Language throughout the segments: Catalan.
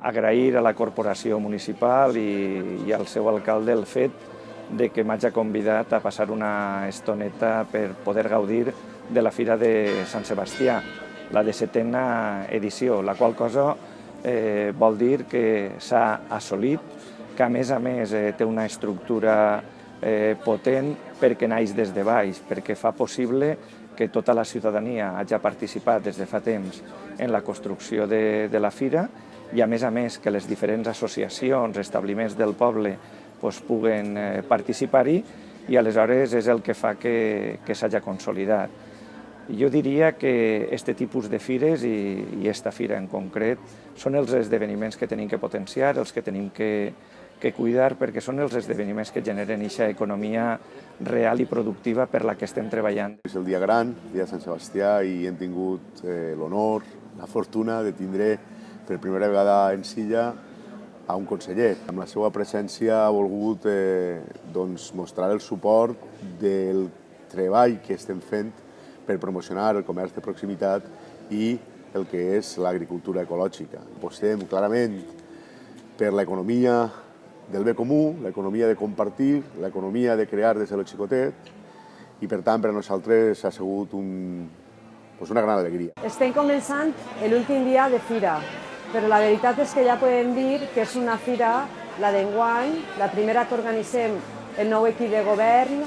agrair a la corporació municipal i al seu alcalde el fet de que m'hagi convidat a passar una estoneta per poder gaudir de la Fira de Sant Sebastià, la 17a edició, la qual cosa vol dir que s'ha assolit, que a més té una estructura potent perquè naix des de baix, perquè fa possible que tota la ciutadania hagi participat des de fa temps en la construcció de la fira i a més que les diferents associacions, establiments del poble puguen participar-hi i aleshores és el que fa que s'hagi consolidat. Jo diria que aquest tipus de fires i aquesta fira en concret són els esdeveniments que tenim que potenciar, els que tenim que cuidar, perquè són els esdeveniments que generen aquesta economia real i productiva per la que estem treballant. És el dia gran, el dia de Sant Sebastià, i hem tingut l'honor, la fortuna de tindre per primera vegada en Silla a un conseller. Amb la seva presència ha volgut mostrar el suport del treball que estem fent per promocionar el comerç de proximitat i el que és l'agricultura ecològica. Apostem clarament per l'economia del bé comú, l'economia de compartir, l'economia de crear des de lo xicotet i, per tant, per a nosaltres ha sigut una gran alegria. Estem començant l'últim dia de fira, però la veritat és que ja podem dir que és una fira, la d'enguany, la primera que organitzem el nou equip de govern,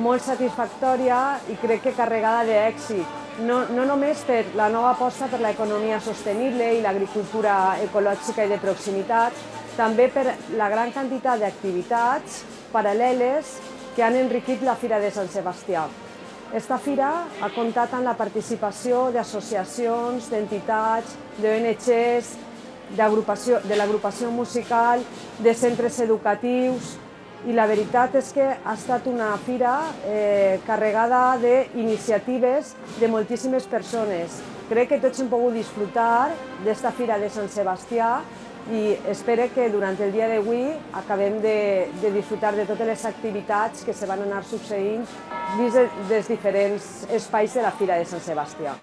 molt satisfactòria i crec que carregada d'èxit. No només per la nova aposta per l'economia sostenible i l'agricultura ecològica i de proximitat, també per la gran quantitat d'activitats paral·leles que han enriquit la Fira de Sant Sebastià. Esta fira ha comptat amb la participació d'associacions, d'entitats, d'ONGs, de l'agrupació musical, de centres educatius, i la veritat és que ha estat una fira carregada d'iniciatives de moltíssimes persones. Crec que tots hem pogut disfrutar d'esta Fira de Sant Sebastià i espero que durant el dia d'avui acabem de disfrutar de totes les activitats que se van anar succeint dins dels diferents espais de la Fira de Sant Sebastià.